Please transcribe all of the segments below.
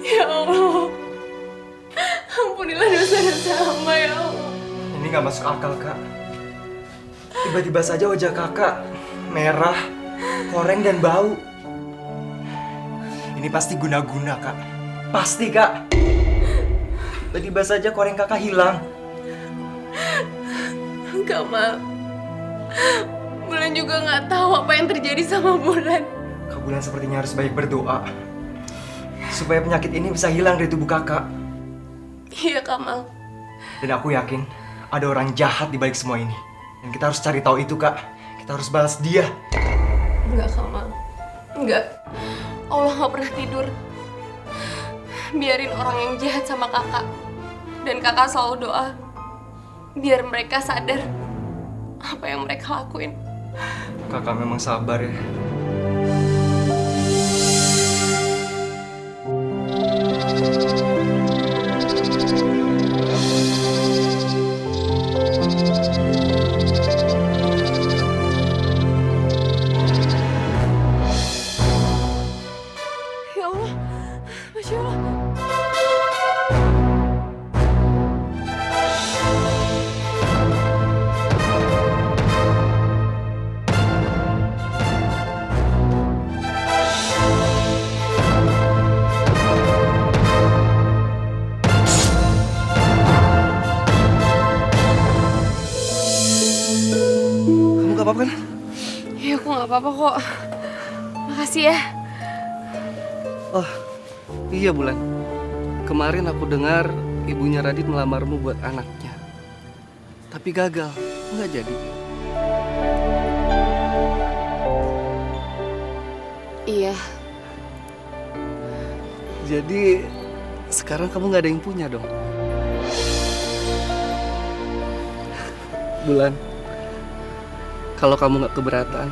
Ya Allah, ampunilah dosa-dosa hamba ya Allah. Ini nggak masuk akal, Kak. Tiba-tiba saja wajah kakak merah, koreng dan bau. Ini pasti guna-guna, Kak. Pasti, Kak. Tiba-tiba saja koreng kakak hilang. Kamal, Bulan juga nggak tahu apa yang terjadi sama Bulan. Kak Bulan sepertinya harus banyak berdoa supaya penyakit ini bisa hilang dari tubuh kakak. Iya, Kamal. Dan aku yakin ada orang jahat di balik semua ini. Dan kita harus cari tahu itu, Kak. Kita harus balas dia. Enggak, Kamal. Enggak. Allah nggak pernah tidur. Biarin orang yang jahat sama kakak. Dan kakak selalu doa biar mereka sadar apa yang mereka lakuin. Kakak memang sabar ya. Ya Allah, Masya Allah. Kamu gak apa-apa kan? Ya, aku nggak apa-apa kok. Makasih ya. Oh, iya Bulan. Kemarin aku dengar ibunya Radit melamarmu buat anaknya. Tapi gagal, nggak jadi. Iya. Jadi sekarang kamu nggak ada yang punya dong. Bulan, kalau kamu nggak keberatan,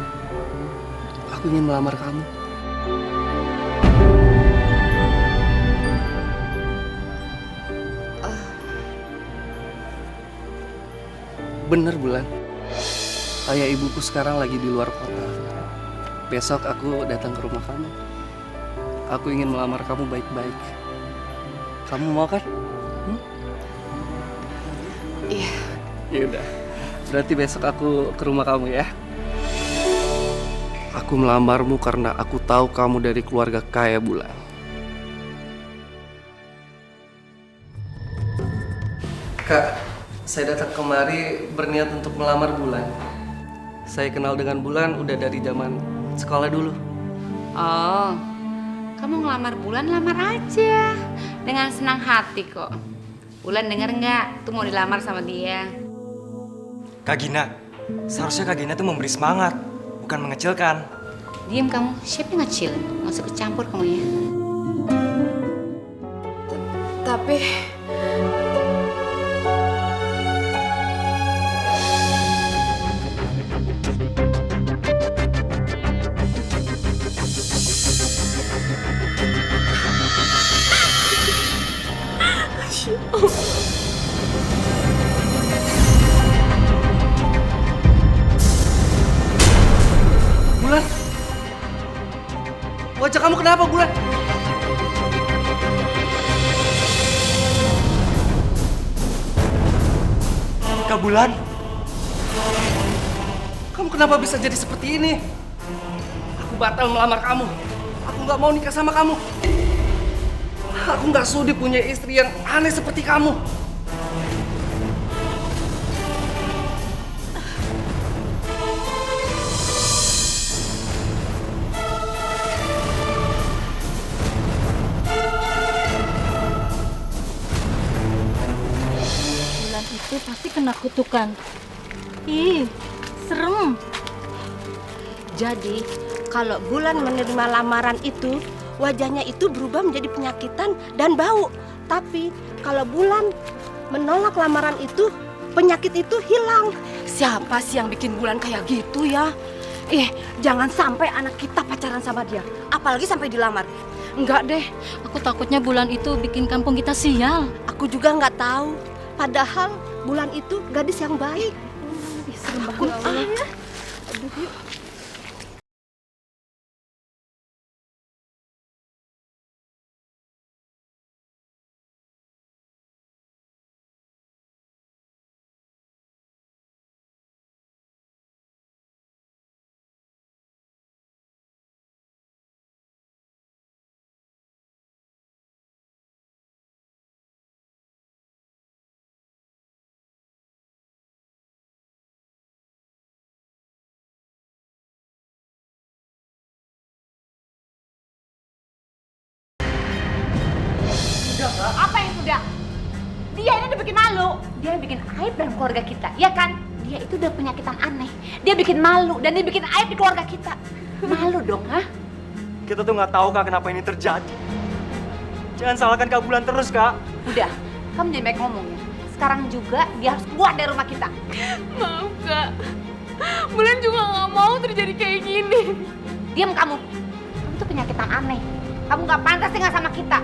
aku ingin melamar kamu. Bener Bulan, ayah ibuku sekarang lagi di luar kota. Besok aku datang ke rumah kamu. Aku ingin melamar kamu baik-baik. Kamu mau kan? Iya. Yaudah, berarti besok aku ke rumah kamu ya. Aku melamarmu karena aku tahu kamu dari keluarga kaya Bulan. Kak, saya datang kemari berniat untuk melamar Bulan. Saya kenal dengan Bulan udah dari zaman sekolah dulu. Oh, kamu ngelamar Bulan, lamar aja. Dengan senang hati kok. Bulan denger nggak? Tuh mau dilamar sama dia. Kak Gina, seharusnya Kak Gina tuh memberi semangat, bukan mengecilkan. Diem kamu, siapa yang ngecil? Nggak usah kecampur kamu ya. Tapi Bulan, wajah kamu kenapa Bulan? Kak Bulan, Kamu kenapa bisa jadi seperti ini? Aku batal melamar kamu. Aku nggak mau nikah sama kamu. Aku nggak sudi punya istri yang aneh seperti kamu. Bulan itu pasti kena kutukan. Ih, serem. Jadi, kalau Bulan menerima lamaran itu, wajahnya itu berubah menjadi penyakitan dan bau. Tapi, kalau Bulan menolak lamaran itu, penyakit itu hilang. Siapa sih yang bikin Bulan kayak gitu ya? Jangan sampai anak kita pacaran sama dia. Apalagi sampai dilamar. Enggak deh, Aku takutnya Bulan itu bikin kampung kita sial. aku juga nggak tahu. Padahal Bulan itu gadis yang baik. Ih, serem Takut banget. duduk yuk. Apa yang sudah? Dia ini udah bikin malu. Dia bikin aib dalam keluarga kita, ya kan? Dia itu udah penyakitan aneh. Dia bikin malu dan dia bikin aib di keluarga kita. Malu dong, ha? Kita tuh nggak tahu Kak kenapa ini terjadi. Jangan salahkan Kak Bulan terus, Kak. Udah, kamu jangan banyak ngomong ya. Sekarang juga dia harus keluar dari rumah kita. Maaf Kak, Bulan juga nggak mau terjadi kayak gini. Diam kamu. Kamu tuh penyakitan aneh. Kamu nggak pantas tinggal sama kita.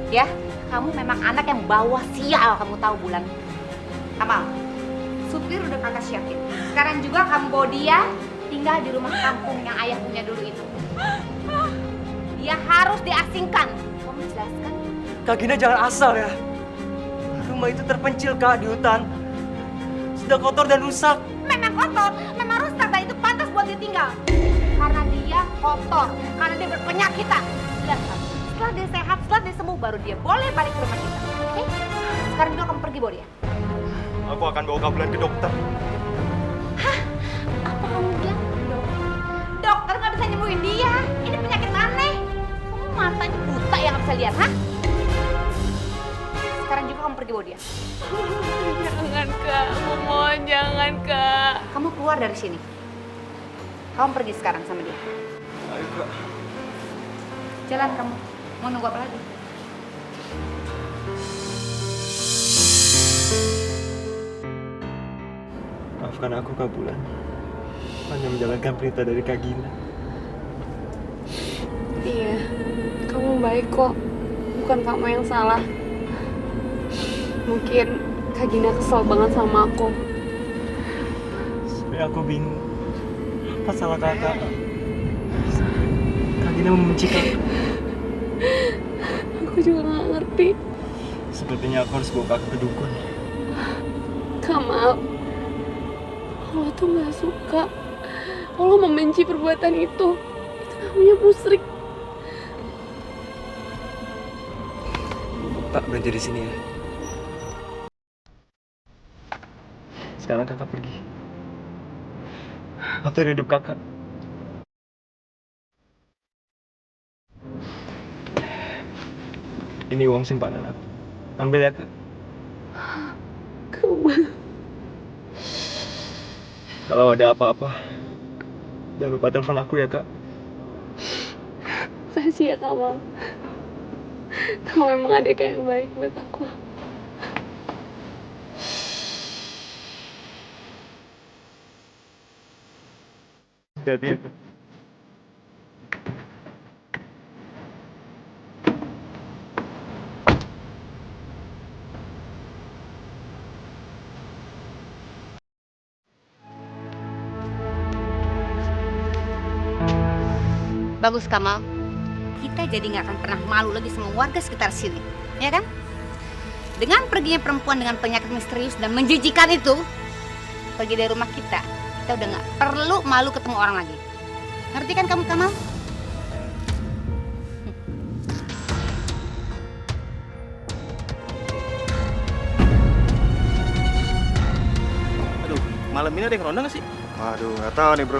Ya, kamu memang anak yang bawa sial, kamu tahu Bulan. Kamal, supir udah kakak siapin. Sekarang juga kamu bawa dia tinggal di rumah kampung yang ayah punya dulu itu. Dia harus diasingkan. Kamu jelaskan? Kak Gina jangan asal ya. Rumah itu terpencil Kak di hutan. Sudah kotor dan rusak. Memang kotor, memang rusak dan itu pantas buat ditinggal. Karena dia kotor, karena dia berpenyakitan. Jelas kamu. Setelah dia sehat, setelah dia sembuh, baru dia boleh balik ke rumah kita. Oke? Sekarang juga kamu pergi bawa dia. Aku akan bawa Kak Bulan ke dokter. Hah? Apa kamu bilang? Dokter nggak bisa nyembuhin dia. Ini penyakit aneh. Kamu matanya buta yang nggak bisa lihat, hah? Sekarang juga kamu pergi bawa dia. Jangan Kak, aku mohon jangan Kak. Kamu keluar dari sini. Kamu pergi sekarang sama dia. Ayo Kak. Jalan kamu. Mau nunggu apa lagi? Maafkan aku Kak Bulan. Hanya menjalankan perintah dari Kak Gina. Iya, kamu baik kok. Bukan kamu yang salah. Mungkin Kak Gina kesel banget sama aku. Sebenarnya aku bingung. Apa salah kakak? Kak Gina membenci kakak. Aku juga gak ngerti. Sepertinya aku harus bawa kakak ke dukun. Kamal, Allah tuh gak suka. Allah membenci perbuatan itu. Itu namanya musyrik. Pak, berhenti di sini ya. Sekarang kakak pergi. Waktu hidup kakak. Ini uang simpanan aku. Ambil ya kak. Kalau ada apa-apa, jangan lupa telepon aku ya kak. Makasih ya Kamal. Kamu memang adik yang baik buat aku. Hati-hati ya kak. Bagus Kamal. Kita jadi nggak akan pernah malu lagi sama warga sekitar sini, ya kan? Dengan perginya perempuan dengan penyakit misterius dan menjijikan itu pergi dari rumah kita udah nggak perlu malu ketemu orang lagi. Ngerti kan kamu Kamal? Aduh, malam ini ada yang ronda nggak sih? Waduh, nggak tahu nih bro.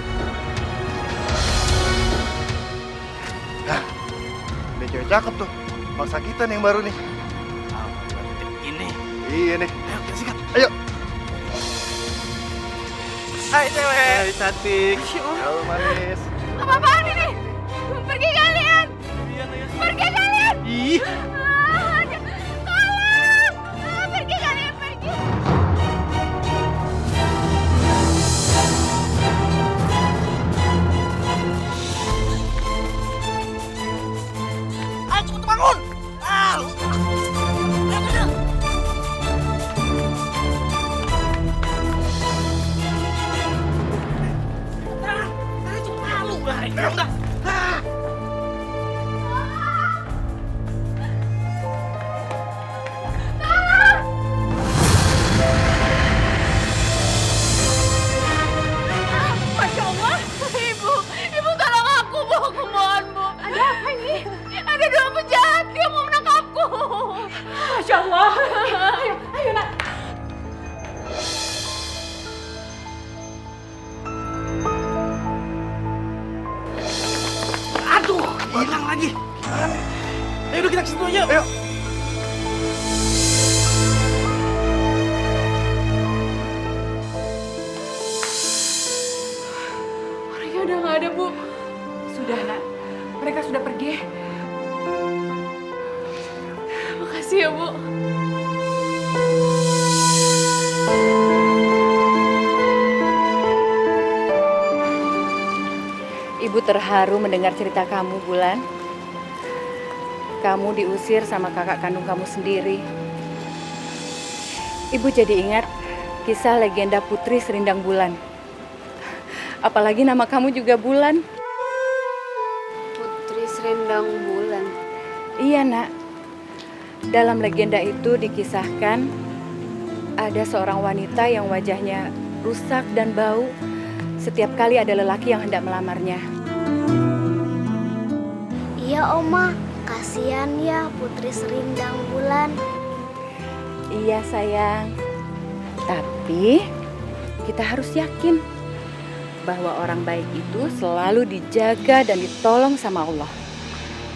Nah, ini cewek cakep tuh. Maksa kita nih yang baru nih. Ini. Iya nih. Ayo, kita sikat. Ayo. Hai cewek. Hai cantik. Halo manis. Apa-apaan ini? Pergi kalian! Pergi kalian! Ih. Tolong! Pergi kalian, pergi! Ayo cepet bangun. Ah, lu. udah. Masya Allah, ibu tolong aku, Bu. Aku mohon, Bu. Ada apa ini? Ada dua penjahat, dia mau menangkapku. Masya Allah. Ayo nak. Aduh, hilang lagi. Ayo udah kita ke situ aja. Ayo. Mereka udah nggak ada, Bu. Sudah, nak. Mereka sudah pergi. Makasih ya, Bu. Ibu terharu mendengar cerita kamu, Bulan. Kamu diusir sama kakak kandung kamu sendiri. Ibu jadi ingat kisah legenda Putri Serindang Bulan. Apalagi nama kamu juga Bulan. Putri Serendang Bulan. Iya, nak. Dalam legenda itu dikisahkan ada seorang wanita yang wajahnya rusak dan bau setiap kali ada lelaki yang hendak melamarnya. Iya Oma, kasihan ya Putri Serindang Bulan. Iya sayang, tapi kita harus yakin bahwa orang baik itu selalu dijaga dan ditolong sama Allah.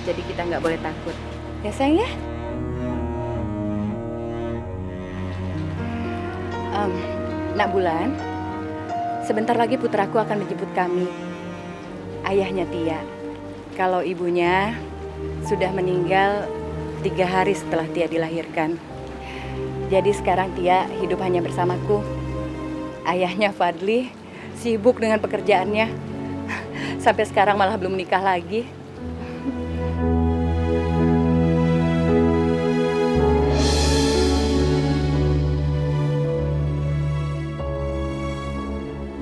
Jadi kita nggak boleh takut, ya sayang ya? Nak Bulan, sebentar lagi putraku akan menjemput kami. Ayahnya Tia. Kalau ibunya sudah meninggal 3 hari setelah Tia dilahirkan. Jadi sekarang Tia hidup hanya bersamaku. Ayahnya Fadli sibuk dengan pekerjaannya. Sampai sekarang malah belum menikah lagi.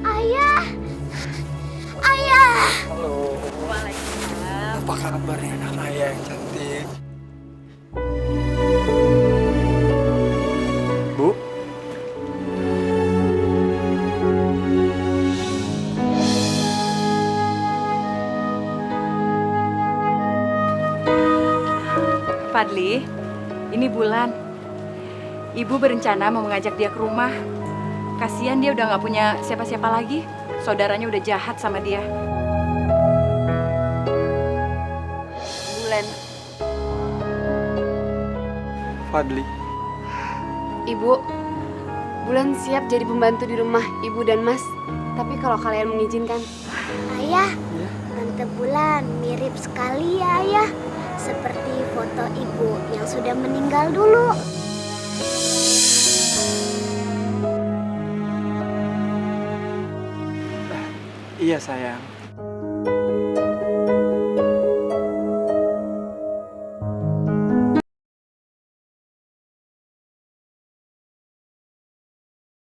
Ayah! Ayah! Halo. Apa kabarnya anak saya yang cantik? Bu? Fadli, ini Bulan. Ibu berencana mau mengajak dia ke rumah. Kasihan dia udah nggak punya siapa-siapa lagi. Saudaranya udah jahat sama dia. Bulan. Fadli. Ibu, Bulan siap jadi pembantu di rumah Ibu dan Mas. Tapi kalau kalian mengizinkan. Ayah, Tante Bulan mirip sekali ya Ayah. Seperti foto ibu yang sudah meninggal dulu. Iya sayang.